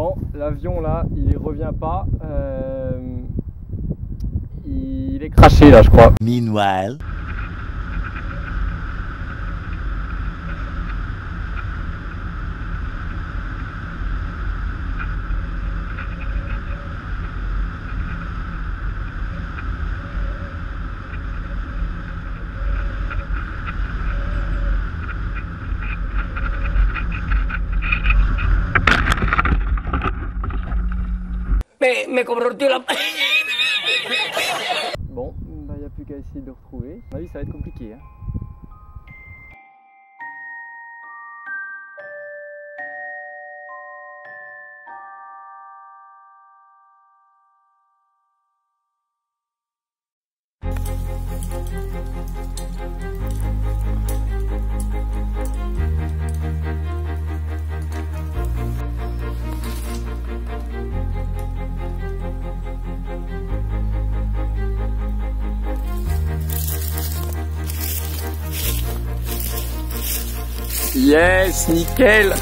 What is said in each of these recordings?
Bon, l'avion là, il revient pas. Il est craché là, je crois. Meanwhile. Me convirtió la... Bon, il n'y a plus qu'à essayer de le retrouver. À mon avis, ça va être compliqué. Hein. Yes, nickel.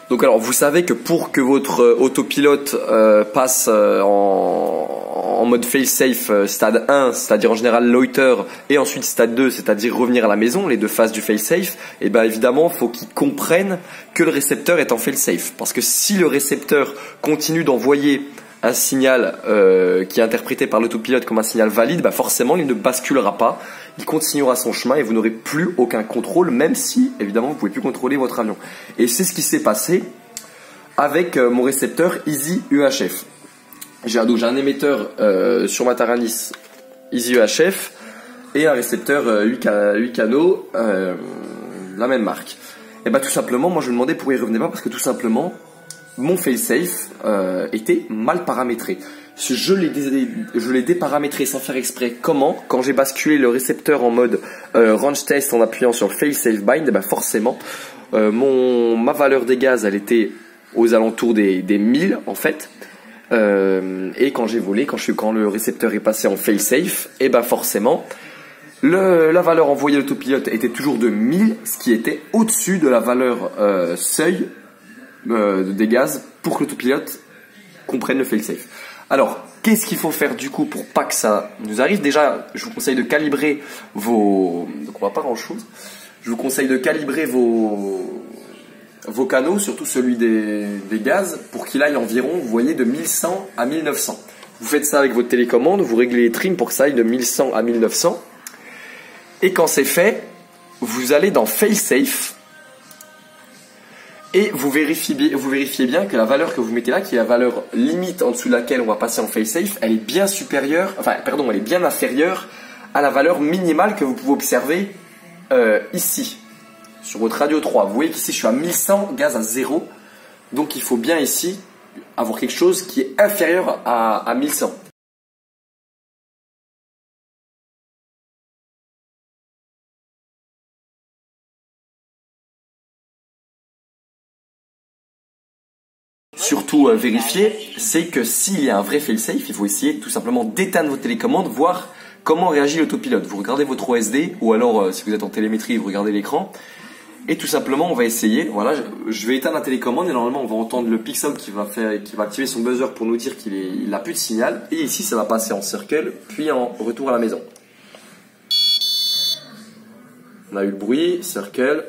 Donc alors vous savez que pour que votre autopilote passe en mode fail-safe stade 1, c'est-à-dire en général loiter, et ensuite stade 2, c'est-à-dire revenir à la maison, les deux phases du fail-safe, et bien évidemment il faut qu'il comprenne que le récepteur est en fail-safe. Parce que si le récepteur continue d'envoyer un signal qui est interprété par l'autopilote comme un signal valide, bah forcément il ne basculera pas, il continuera son chemin et vous n'aurez plus aucun contrôle, même si évidemment vous ne pouvez plus contrôler votre avion. Et c'est ce qui s'est passé avec mon récepteur Easy UHF. J'ai un émetteur sur ma Taranis Easy UHF et un récepteur 8 canaux, la même marque. Et bah tout simplement, moi je me demandais pourquoi il revenait pas, parce que tout simplement mon failsafe était mal paramétré. Je l'ai déparamétré sans faire exprès. Comment? Quand j'ai basculé le récepteur en mode range test en appuyant sur failsafe bind, ben forcément ma valeur des gaz elle était aux alentours des 1000 en fait. Et quand j'ai volé, quand le récepteur est passé en failsafe, et ben forcément la valeur envoyée à l'autopilote était toujours de 1000, ce qui était au-dessus de la valeur seuil des gaz pour que l'autopilote comprenne le failsafe. Alors, qu'est-ce qu'il faut faire du coup pour pas que ça nous arrive? Déjà, je vous conseille de calibrer vos... Donc on voit pas grand chose. Je vous conseille de calibrer vos canaux, surtout celui des gaz, pour qu'il aille environ, vous voyez, de 1100 à 1900. Vous faites ça avec votre télécommande, vous réglez les trims pour que ça aille de 1100 à 1900. Et quand c'est fait, vous allez dans failsafe. Et vous vérifiez bien que la valeur que vous mettez là, qui est la valeur limite en dessous de laquelle on va passer en failsafe, elle est bien supérieure, elle est bien inférieure à la valeur minimale que vous pouvez observer ici, sur votre radio 3. Vous voyez qu'ici je suis à 1100, gaz à 0, donc il faut bien ici avoir quelque chose qui est inférieur à 1100. Surtout vérifier, c'est que s'il y a un vrai failsafe, il faut essayer tout simplement d'éteindre votre télécommande, voir comment réagit l'autopilote. Vous regardez votre OSD, ou alors si vous êtes en télémétrie, vous regardez l'écran, et tout simplement on va essayer. Voilà, je vais éteindre la télécommande et normalement on va entendre le Pixum qui va activer son buzzer pour nous dire qu'il n'a plus de signal. Et ici ça va passer en circle, puis en retour à la maison. On a eu le bruit, circle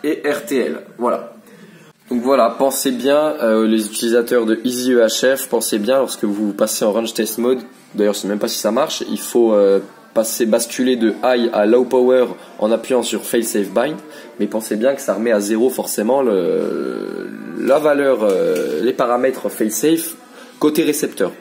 et RTL. Voilà. Donc voilà, pensez bien, les utilisateurs de Easy UHF, pensez bien lorsque vous passez en range test mode, d'ailleurs je ne sais même pas si ça marche, il faut basculer de high à low power en appuyant sur failsafe bind, mais pensez bien que ça remet à 0 forcément la valeur, les paramètres failsafe côté récepteur.